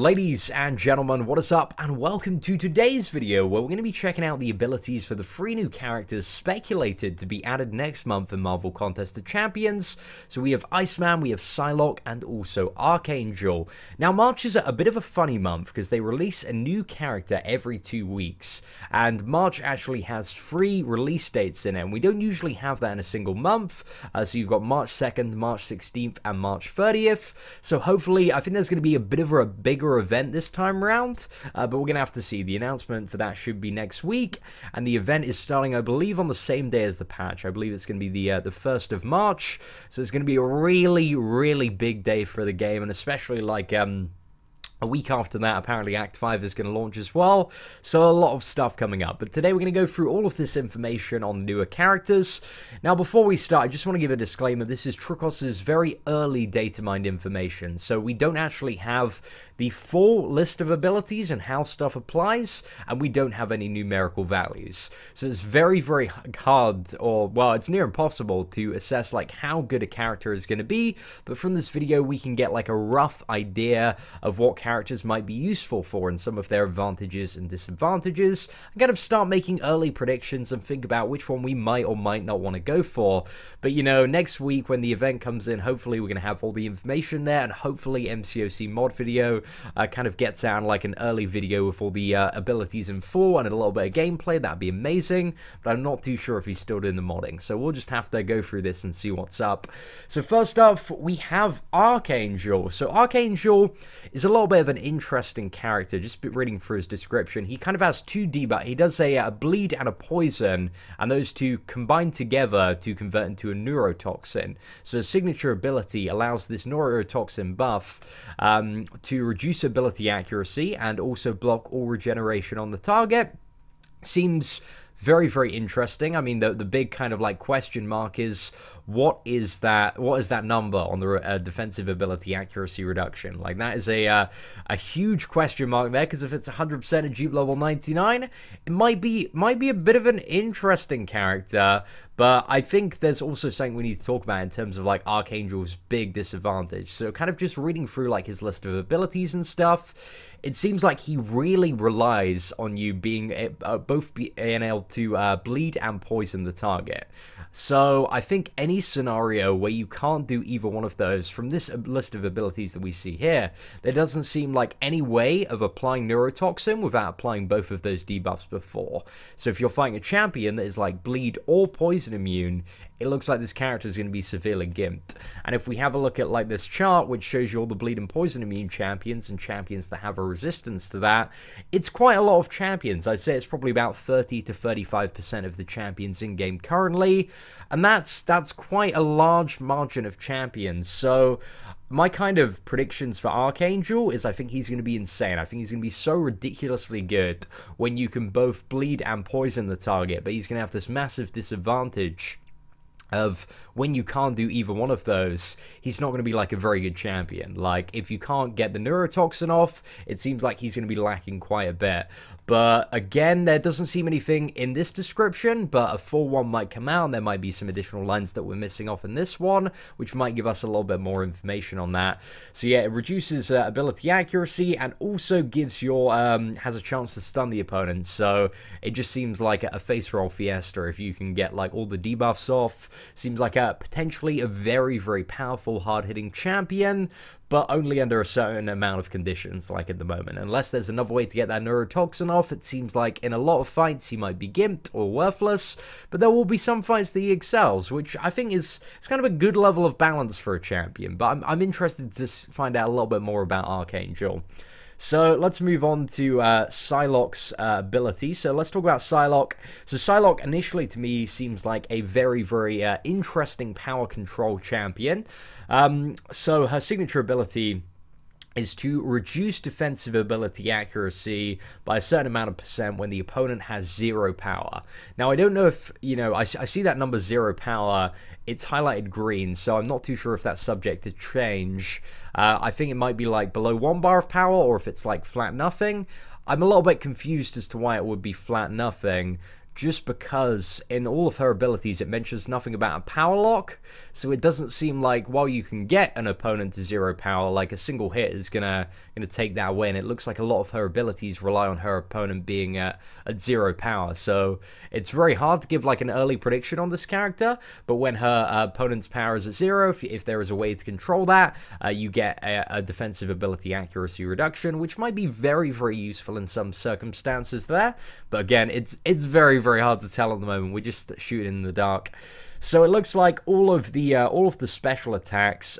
Ladies and gentlemen, what is up, and welcome to today's video where we're going to be checking out the abilities for the 3 new characters speculated to be added next month in Marvel Contest of Champions. So we have Iceman, we have Psylocke, and also Archangel. Now March is a bit of a funny month because they release a new character every 2 weeks, and March actually has 3 release dates in it, and we don't usually have that in a single month. So you've got March 2nd, March 16th, and March 30th. So hopefully, I think there's going to be a bit of a bigger event this time around, but we're gonna have to see. The announcement for that should be next week, and the event is starting, I believe, on the same day as the patch. I believe it's gonna be the 1st of March, so it's gonna be a really big day for the game, and especially like a week after that, apparently Act 5 is going to launch as well, so a lot of stuff coming up. But today we're going to go through all of this information on newer characters. Now, before we start, I just want to give a disclaimer. This is Trucos' very early data mined information, so we don't actually have the full list of abilities and how stuff applies, and we don't have any numerical values. So it's very hard, or, well, it's near impossible to assess, like, how good a character is going to be, but from this video we can get, like, a rough idea of what characters might be useful for and some of their advantages and disadvantages, and kind of start making early predictions and think about which one we might or might not want to go for. But, you know, next week when the event comes in, hopefully we're going to have all the information there, and hopefully MCOC mod video kind of gets out like an early video with all the abilities in full and a little bit of gameplay. That'd be amazing, but I'm not too sure if he's still doing the modding, so we'll just have to go through this and see what's up. So first up, we have Archangel. So Archangel is a little bit of an interesting character. Just reading through his description, he kind of has 2 debuff. He does a bleed and a poison, and those 2 combine together to convert into a neurotoxin. So his signature ability allows this neurotoxin buff to reduce ability accuracy and also block all regeneration on the target. Seems very interesting. I mean, the big kind of like question mark is what is that number on the defensive ability accuracy reduction? Like, that is a huge question mark there, because if it's 100% at Jeep level 99, it might be a bit of an interesting character. But I think there's also something we need to talk about in terms of like Archangel's big disadvantage. So kind of just reading through like his list of abilities and stuff, it seems like he really relies on you being able to bleed and poison the target. So I think any scenario where you can't do either one of those, from this list of abilities that we see here, there doesn't seem like any way of applying neurotoxin without applying both of those debuffs before. So if you're fighting a champion that is like bleed or poison immune, it looks like this character is going to be severely gimped. And if we have a look at like this chart, which shows you all the bleed and poison immune champions and champions that have a resistance to that, it's quite a lot of champions. I'd say it's probably about 30 to 35% of the champions in game currently, and that's quite a large margin of champions. So my kind of predictions for Archangel is I think he's going to be insane. I think he's going to be so ridiculously good when you can both bleed and poison the target, but he's going to have this massive disadvantage of when you can't do either one of those. He's not going to be like a very good champion. Like, if you can't get the neurotoxin off, it seems like he's going to be lacking quite a bit. But again, there doesn't seem anything in this description, but a full one might come out, and there might be some additional lines that we're missing off in this one, which might give us a little bit more information on that. So yeah, it reduces ability accuracy, and also gives your has a chance to stun the opponent. So it just seems like a face roll fiesta if you can get like all the debuffs off. Seems like potentially a very powerful, hard-hitting champion, but only under a certain amount of conditions, like at the moment. Unless there's another way to get that neurotoxin off, it seems like in a lot of fights he might be gimped or worthless, but there will be some fights that he excels, which I think it's kind of a good level of balance for a champion. But I'm interested to find out a little bit more about Archangel. So let's move on to Psylocke's ability. So let's talk about Psylocke. So Psylocke initially to me seems like a very interesting power control champion. So her signature ability is to reduce defensive ability accuracy by a certain amount of percent when the opponent has 0 power. Now, I don't know if, you know, I see that number 0 power, it's highlighted green, so I'm not too sure if that's subject to change. I think it might be like below 1 bar of power, or if it's like flat nothing. I'm a little bit confused as to why it would be flat nothing, just because in all of her abilities it mentions nothing about a power lock, so it doesn't seem like while you can get an opponent to 0 power, like a single hit is gonna take that away, and it looks like a lot of her abilities rely on her opponent being at 0 power, so it's very hard to give like an early prediction on this character. But when her opponent's power is at 0, if there is a way to control that, you get a defensive ability accuracy reduction, which might be very, very useful in some circumstances there. But again, it's very, very hard to tell at the moment. We're just shooting in the dark. So it looks like all of the special attacks,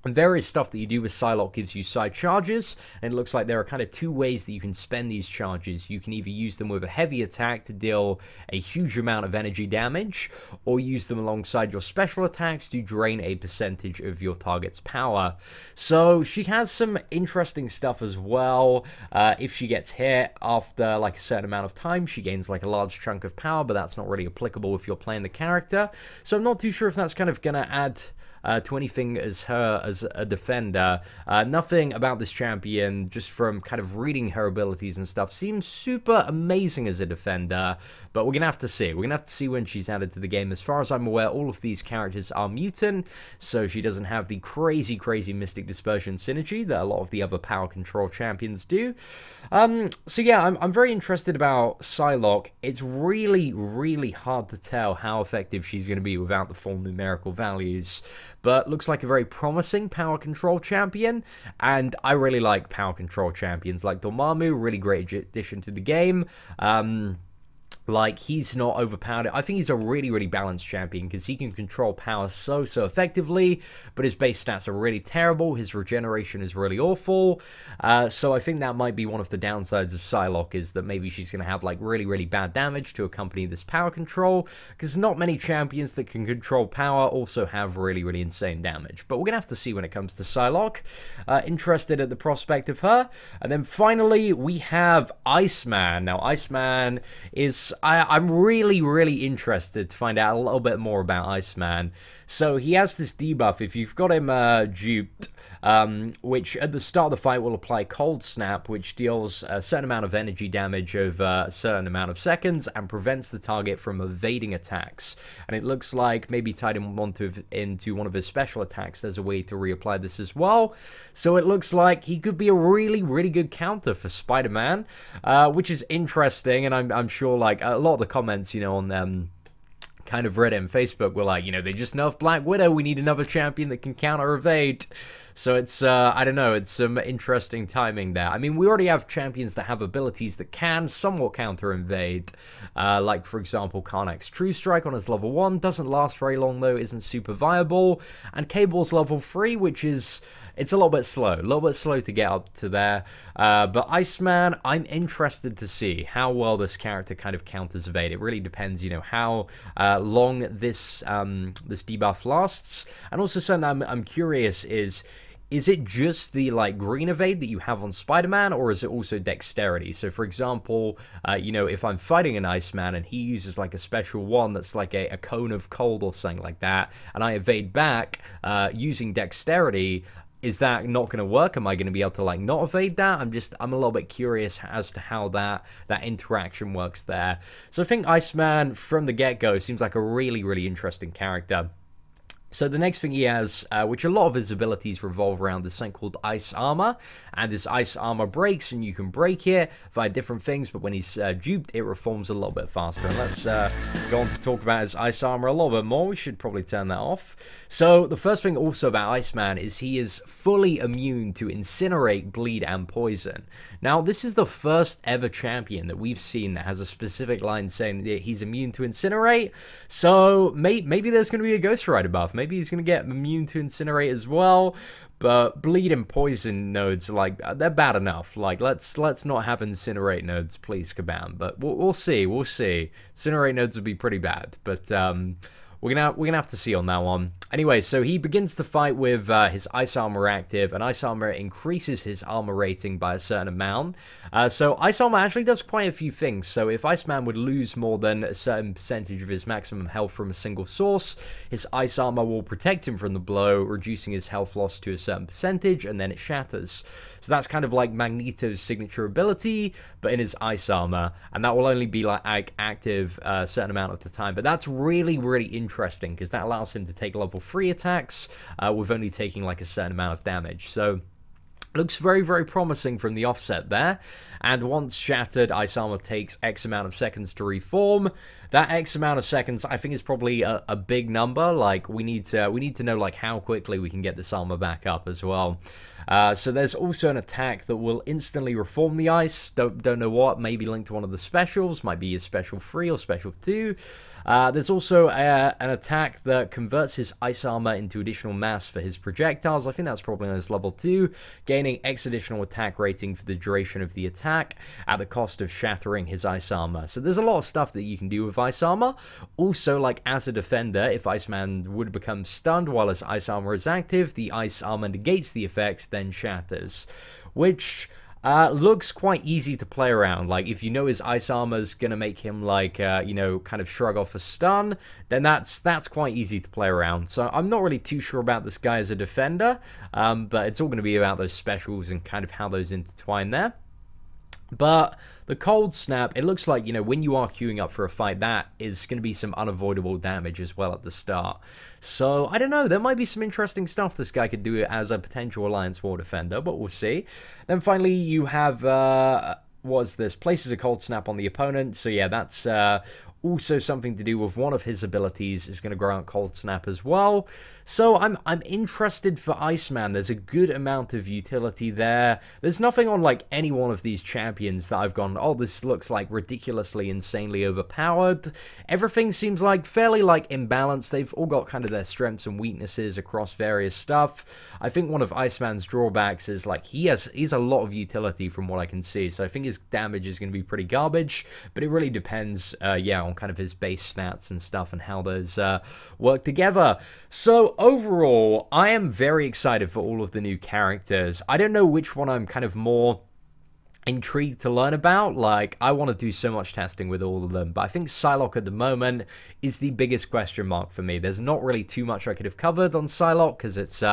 and various stuff that you do with Psylocke gives you side charges, and it looks like there are kind of two ways that you can spend these charges. You can either use them with a heavy attack to deal a huge amount of energy damage, or use them alongside your special attacks to drain a percentage of your target's power. So she has some interesting stuff as well. If she gets hit after like a certain amount of time, she gains like a large chunk of power, but that's not really applicable if you're playing the character. So I'm not too sure if that's kind of gonna add to anything as her as a defender. Nothing about this champion, just from kind of reading her abilities and stuff, seems super amazing as a defender, but we're gonna have to see. We're gonna have to see when she's added to the game. As far as I'm aware, all of these characters are mutant, so she doesn't have the crazy Mystic Dispersion synergy that a lot of the other power control champions do. So yeah, I'm very interested about Psylocke. It's really hard to tell how effective she's going to be without the full numerical values, but looks like a very promising power control champion, and I really like power control champions like Dormammu. Really great addition to the game. Like, he's not overpowered. I think he's a really balanced champion because he can control power so effectively, but his base stats are really terrible. His regeneration is really awful. So I think that might be one of the downsides of Psylocke, is that maybe she's going to have like really bad damage to accompany this power control, because not many champions that can control power also have really insane damage. But we're going to have to see when it comes to Psylocke. Interested at the prospect of her. And then finally, we have Iceman. Now, Iceman is... I'm really interested to find out a little bit more about Iceman. So he has this debuff if you've got him duped, which at the start of the fight will apply Cold Snap, which deals a certain amount of energy damage over a certain amount of seconds and prevents the target from evading attacks. And it looks like maybe tied him into one of his special attacks, there's a way to reapply this as well. So it looks like he could be a really good counter for Spider-Man, which is interesting. And I'm sure like a lot of the comments, you know, on kind of Reddit and Facebook were like, you know, they just nerfed Black Widow, we need another champion that can counter evade. So it's, I don't know, it's some interesting timing there. I mean, we already have champions that have abilities that can somewhat counter-invade. Like, for example, Karnak's True Strike on his level 1. Doesn't last very long, though, isn't super viable. And Cable's level 3, which is... it's a little bit slow to get up to there. But Iceman, I'm interested to see how well this character kind of counters evade. It really depends, you know, how long this this debuff lasts. And also something I'm curious is it just the like green evade that you have on Spider-Man, or is it also dexterity? So for example, you know, if I'm fighting an Iceman and he uses like a special one that's like a cone of cold or something like that, and I evade back using dexterity, is that not going to work? Am I going to be able to like not evade that? I'm a little bit curious as to how that interaction works there. So I think Iceman from the get-go seems like a really interesting character. So the next thing he has, which a lot of his abilities revolve around, this thing called Ice Armor, and this Ice Armor breaks, and you can break it via different things, but when he's duped, it reforms a little bit faster. And let's go on to talk about his Ice Armor a little bit more. We should probably turn that off. So the first thing also about Iceman is he is fully immune to Incinerate, Bleed, and Poison. Now, this is the first ever champion that we've seen that has a specific line saying that he's immune to Incinerate, so maybe there's going to be a Ghost Rider buff. Maybe he's going to get immune to Incinerate as well, but Bleed and Poison nodes, like, they're bad enough. Like, let's not have Incinerate nodes, please, Kabam. But we'll see. Incinerate nodes would be pretty bad, but we're gonna have to see on that one. Anyway, so he begins the fight with his ice armor active, and ice armor increases his armor rating by a certain amount. So ice armor actually does quite a few things. So if Iceman would lose more than a certain percentage of his maximum health from a single source, his ice armor will protect him from the blow, reducing his health loss to a certain percentage, and then it shatters. So that's kind of like Magneto's signature ability, but in his ice armor, and that will only be like active a certain amount of the time. But that's really, really interesting, because that allows him to take level 3 attacks with only taking like a certain amount of damage. So looks very, very promising from the offset there. And once shattered, ice armor takes X amount of seconds to reform. That X amount of seconds, I think, is probably a big number. Like, we need to know like how quickly we can get this armor back up as well. So there's also an attack that will instantly reform the ice. Don't know what. Maybe linked to one of the specials. Might be a special 3 or special 2. There's also an attack that converts his ice armor into additional mass for his projectiles. I think that's probably on his level 2, gaining X additional attack rating for the duration of the attack at the cost of shattering his ice armor. So there's a lot of stuff that you can do with ice armor. Also, like as a defender, if Iceman would become stunned while his ice armor is active, the ice armor negates the effect, then shatters, which looks quite easy to play around. Like, if you know his ice armor's gonna make him, like, you know, kind of shrug off a stun, then that's quite easy to play around. So I'm not really too sure about this guy as a defender, but it's all gonna be about those specials and kind of how those intertwine there. But the cold snap, it looks like, you know, when you are queuing up for a fight, that is going to be some unavoidable damage as well at the start. So, I don't know, there might be some interesting stuff this guy could do as a potential Alliance War defender, but we'll see. Then finally, you have, what's this? Places a cold snap on the opponent. So yeah, that's also something to do with one of his abilities is going to grow out Cold Snap as well. So I'm interested for Iceman. There's a good amount of utility there. There's nothing on like any one of these champions that I've gone, oh, this looks like ridiculously, insanely overpowered. Everything seems like fairly like imbalanced. They've all got kind of their strengths and weaknesses across various stuff. I think one of Iceman's drawbacks is like he's a lot of utility from what I can see. So I think his damage is going to be pretty garbage, but it really depends, yeah, on kind of his base stats and stuff and how those work together. So overall, I am very excited for all of the new characters. I don't know which one I'm kind of more intrigued to learn about. Like, I want to do so much testing with all of them, but I think Psylocke at the moment is the biggest question mark for me. There's not really too much I could have covered on Psylocke, because it's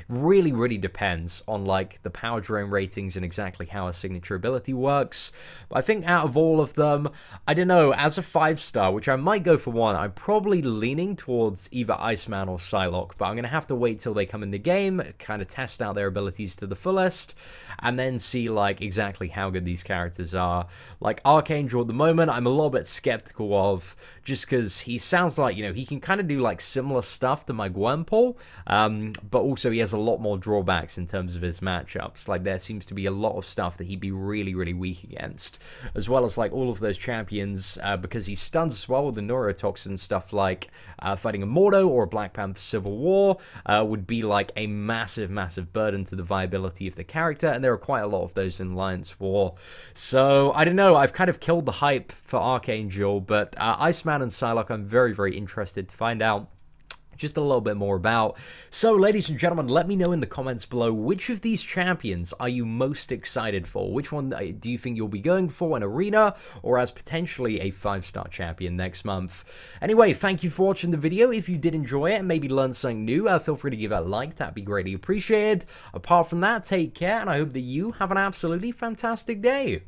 really depends on like the power drain ratings and exactly how a signature ability works. But I think out of all of them, I don't know, as a 5-star, which I might go for one, I'm probably leaning towards either Iceman or Psylocke, but I'm going to have to wait till they come in the game, kind of test out their abilities to the fullest, and then see like exactly how good these characters are. Like Archangel at the moment, I'm a little bit skeptical of, just because he sounds like, you know, he can kind of do like similar stuff to my Gwenpool, but also he has a lot more drawbacks in terms of his matchups. Like, there seems to be a lot of stuff that he'd be really weak against, as well as like all of those champions, because he stuns as well with the neurotoxin stuff, like fighting a Mordo or a Black Panther Civil War would be like a massive burden to the viability of the character, and there are quite a lot of those in Alliance War. So I don't know, I've kind of killed the hype for Archangel, but Iceman and Psylocke I'm very interested to find out just a little bit more about. So, ladies and gentlemen, let me know in the comments below, which of these champions are you most excited for? Which one do you think you'll be going for in Arena, or as potentially a 5-star champion next month? Anyway, thank you for watching the video. If you did enjoy it and maybe learn something new, feel free to give it a like. That'd be greatly appreciated. Apart from that, take care, and I hope that you have an absolutely fantastic day.